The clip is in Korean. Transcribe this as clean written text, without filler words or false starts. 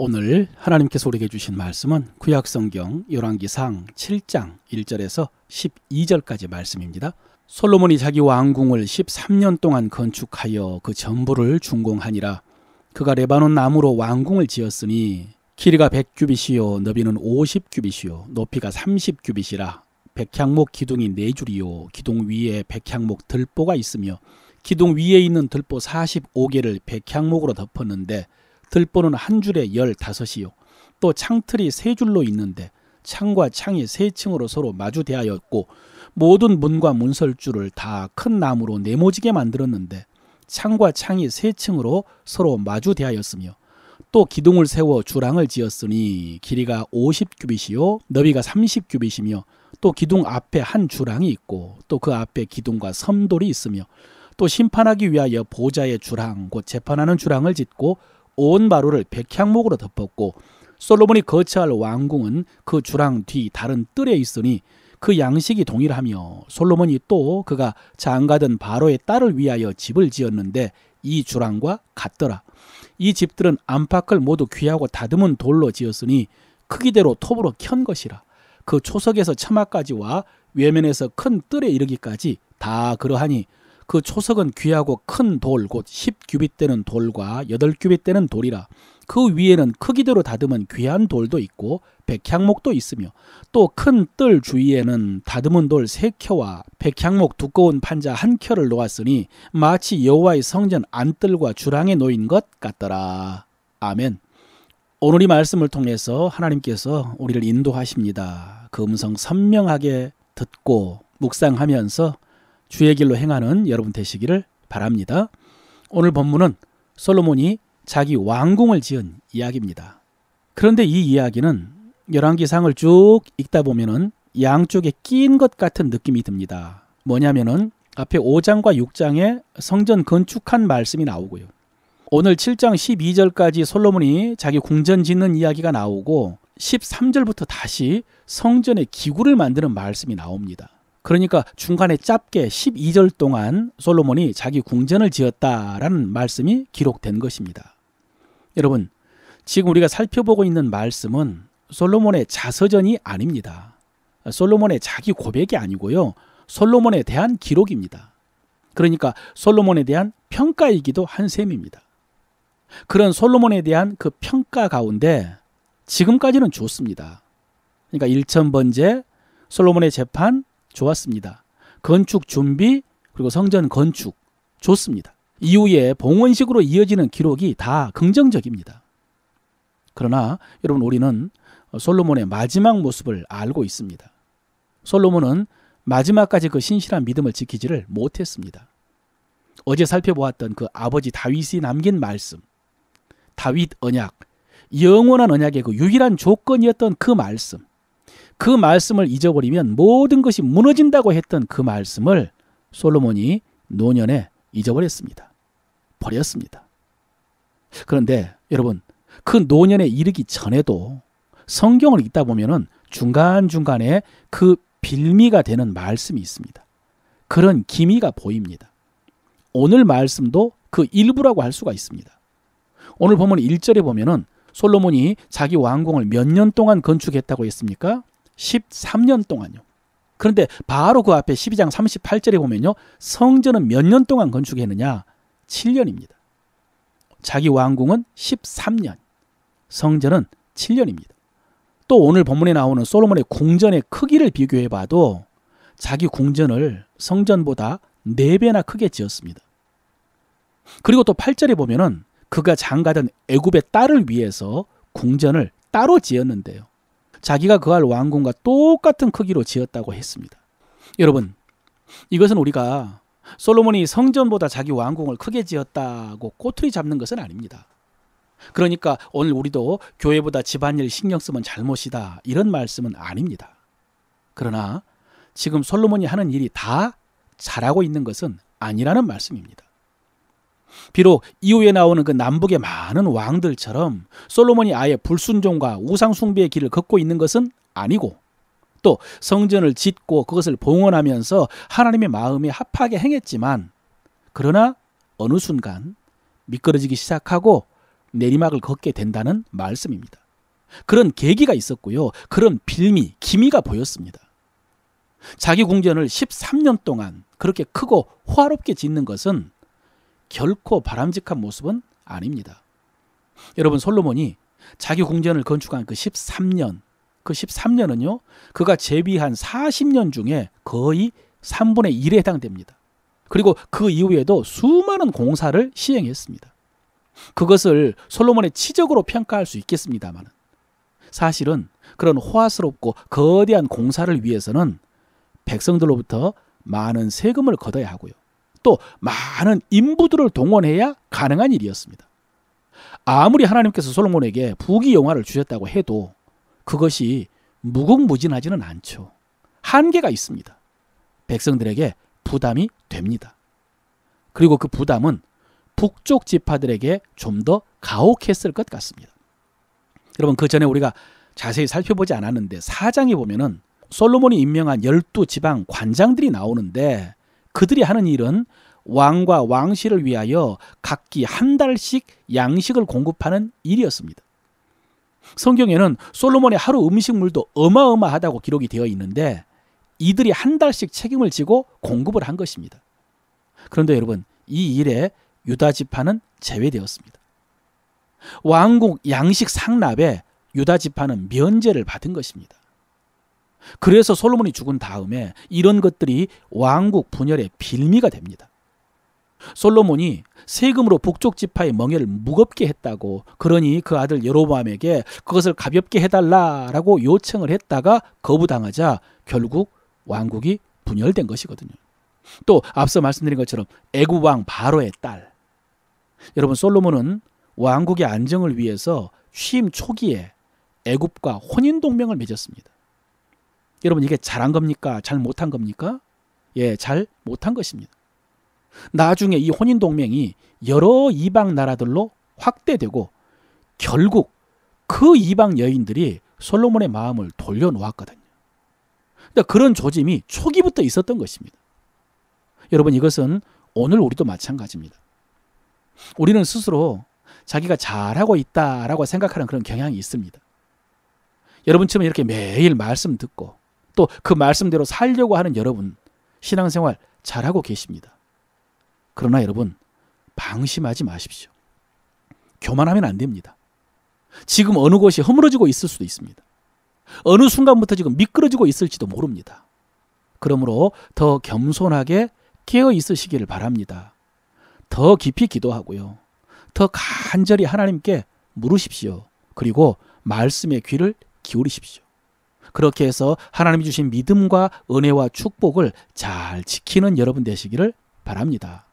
오늘 하나님께서 우리에게 주신 말씀은 구약성경 열왕기상 7장 1절에서 12절까지 말씀입니다. 솔로몬이 자기 왕궁을 13년 동안 건축하여 그 전부를 준공하니라. 그가 레바논 나무로 왕궁을 지었으니 길이가 100규빗이요 너비는 50규빗이요 높이가 30규빗이라. 백향목 기둥이 4줄이요 기둥 위에 백향목 들보가 있으며 기둥 위에 있는 들보 45개를 백향목으로 덮었는데 들보는 한 줄에 15이요 또 창틀이 3줄로 있는데 창과 창이 3층으로 서로 마주대하였고 모든 문과 문설주를 다 큰 나무로 네모지게 만들었는데 창과 창이 3층으로 서로 마주대하였으며 또 기둥을 세워 주랑을 지었으니 길이가 50규빗이요 너비가 30규빗이며 또 기둥 앞에 한 주랑이 있고 또 그 앞에 기둥과 섬돌이 있으며 또 심판하기 위하여 보좌의 주랑 곧 재판하는 주랑을 짓고 온 마루를 백향목으로 덮었고 솔로몬이 거처할 왕궁은 그 주랑 뒤 다른 뜰에 있으니 그 양식이 동일하며 솔로몬이 또 그가 장가든 바로의 딸을 위하여 집을 지었는데 이 주랑과 같더라. 이 집들은 안팎을 모두 귀하고 다듬은 돌로 지었으니 크기대로 톱으로 켠 것이라. 그 초석에서 처마까지와 외면에서 큰 뜰에 이르기까지 다 그러하니 그 초석은 귀하고 큰 돌 곧 10규빗 되는 돌과 8규빗 되는 돌이라. 그 위에는 크기대로 다듬은 귀한 돌도 있고 백향목도 있으며 또 큰 뜰 주위에는 다듬은 돌 3켜와 백향목 두꺼운 판자 1켜를 놓았으니 마치 여호와의 성전 안뜰과 주랑에 놓인 것 같더라. 아멘. 오늘 이 말씀을 통해서 하나님께서 우리를 인도하십니다. 그 음성 선명하게 듣고 묵상하면서 주의 길로 행하는 여러분 되시기를 바랍니다. 오늘 본문은 솔로몬이 자기 왕궁을 지은 이야기입니다. 그런데 이 이야기는 열왕기상을 쭉 읽다 보면은 양쪽에 끼인 것 같은 느낌이 듭니다. 뭐냐면은 앞에 5장과 6장에 성전 건축한 말씀이 나오고요. 오늘 7장 12절까지 솔로몬이 자기 궁전 짓는 이야기가 나오고 13절부터 다시 성전의 기구를 만드는 말씀이 나옵니다. 그러니까 중간에 짧게 12절 동안 솔로몬이 자기 궁전을 지었다라는 말씀이 기록된 것입니다. 여러분, 지금 우리가 살펴보고 있는 말씀은 솔로몬의 자서전이 아닙니다. 솔로몬의 자기 고백이 아니고요. 솔로몬에 대한 기록입니다. 그러니까 솔로몬에 대한 평가이기도 한 셈입니다. 그런 솔로몬에 대한 그 평가 가운데 지금까지는 좋습니다. 그러니까 1,000번째 솔로몬의 재판 좋았습니다. 건축 준비 그리고 성전 건축 좋습니다. 이후에 봉헌식으로 이어지는 기록이 다 긍정적입니다. 그러나 여러분 우리는 솔로몬의 마지막 모습을 알고 있습니다. 솔로몬은 마지막까지 그 신실한 믿음을 지키지를 못했습니다. 어제 살펴보았던 그 아버지 다윗이 남긴 말씀, 다윗 언약, 영원한 언약의 그 유일한 조건이었던 그 말씀, 그 말씀을 잊어버리면 모든 것이 무너진다고 했던 그 말씀을 솔로몬이 노년에 잊어버렸습니다. 버렸습니다. 그런데 여러분 그 노년에 이르기 전에도 성경을 읽다 보면은 중간중간에 그 빌미가 되는 말씀이 있습니다. 그런 기미가 보입니다. 오늘 말씀도 그 일부라고 할 수가 있습니다. 오늘 보면 1절에 보면은 솔로몬이 자기 왕궁을 몇 년 동안 건축했다고 했습니까? 13년 동안요. 그런데 바로 그 앞에 12장 38절에 보면요. 성전은 몇 년 동안 건축했느냐? 7년입니다. 자기 왕궁은 13년, 성전은 7년입니다. 또 오늘 본문에 나오는 솔로몬의 궁전의 크기를 비교해봐도 자기 궁전을 성전보다 4배나 크게 지었습니다. 그리고 또 8절에 보면은 그가 장가던 애굽의 딸을 위해서 궁전을 따로 지었는데요. 자기가 거할 왕궁과 똑같은 크기로 지었다고 했습니다. 여러분, 이것은 우리가 솔로몬이 성전보다 자기 왕궁을 크게 지었다고 꼬투리 잡는 것은 아닙니다. 그러니까 오늘 우리도 교회보다 집안일 신경 쓰면 잘못이다 이런 말씀은 아닙니다. 그러나 지금 솔로몬이 하는 일이 다 잘하고 있는 것은 아니라는 말씀입니다. 비록 이후에 나오는 그 남북의 많은 왕들처럼 솔로몬이 아예 불순종과 우상숭배의 길을 걷고 있는 것은 아니고 또 성전을 짓고 그것을 봉헌하면서 하나님의 마음에 합하게 행했지만 그러나 어느 순간 미끄러지기 시작하고 내리막을 걷게 된다는 말씀입니다. 그런 계기가 있었고요. 그런 빌미, 기미가 보였습니다. 자기 궁전을 13년 동안 그렇게 크고 호화롭게 짓는 것은 결코 바람직한 모습은 아닙니다. 여러분, 솔로몬이 자기 궁전을 건축한 그 13년은요, 그가 재위한 40년 중에 거의 3분의 1에 해당됩니다. 그리고 그 이후에도 수많은 공사를 시행했습니다. 그것을 솔로몬의 치적으로 평가할 수 있겠습니다만, 사실은 그런 호화스럽고 거대한 공사를 위해서는 백성들로부터 많은 세금을 걷어야 하고요. 또 많은 인부들을 동원해야 가능한 일이었습니다. 아무리 하나님께서 솔로몬에게 부귀영화를 주셨다고 해도 그것이 무궁무진하지는 않죠. 한계가 있습니다. 백성들에게 부담이 됩니다. 그리고 그 부담은 북쪽 지파들에게 좀 더 가혹했을 것 같습니다. 여러분, 그 전에 우리가 자세히 살펴보지 않았는데 4장에 보면은 솔로몬이 임명한 12지방 관장들이 나오는데 그들이 하는 일은 왕과 왕실을 위하여 각기 한 달씩 양식을 공급하는 일이었습니다. 성경에는 솔로몬의 하루 음식물도 어마어마하다고 기록이 되어 있는데 이들이 한 달씩 책임을 지고 공급을 한 것입니다. 그런데 여러분, 이 일에 유다 지파는 제외되었습니다. 왕국 양식 상납에 유다 지파는 면제를 받은 것입니다. 그래서 솔로몬이 죽은 다음에 이런 것들이 왕국 분열의 빌미가 됩니다. 솔로몬이 세금으로 북쪽 지파의 멍에를 무겁게 했다고, 그러니 그 아들 여로보암에게 그것을 가볍게 해달라라고 요청을 했다가 거부당하자 결국 왕국이 분열된 것이거든요. 또 앞서 말씀드린 것처럼 애굽 왕 바로의 딸, 여러분, 솔로몬은 왕국의 안정을 위해서 취임 초기에 애굽과 혼인동맹을 맺었습니다. 여러분, 이게 잘한 겁니까? 잘 못한 겁니까? 예, 잘 못한 것입니다. 나중에 이 혼인동맹이 여러 이방 나라들로 확대되고 결국 그 이방 여인들이 솔로몬의 마음을 돌려놓았거든요. 그러니까 그런 조짐이 초기부터 있었던 것입니다. 여러분, 이것은 오늘 우리도 마찬가지입니다. 우리는 스스로 자기가 잘하고 있다라고 생각하는 그런 경향이 있습니다. 여러분처럼 이렇게 매일 말씀 듣고 또 그 말씀대로 살려고 하는 여러분, 신앙생활 잘하고 계십니다. 그러나 여러분, 방심하지 마십시오. 교만하면 안 됩니다. 지금 어느 곳이 허물어지고 있을 수도 있습니다. 어느 순간부터 지금 미끄러지고 있을지도 모릅니다. 그러므로 더 겸손하게 깨어 있으시기를 바랍니다. 더 깊이 기도하고요. 더 간절히 하나님께 물으십시오. 그리고 말씀의 귀를 기울이십시오. 그렇게 해서 하나님이 주신 믿음과 은혜와 축복을 잘 지키는 여러분 되시기를 바랍니다.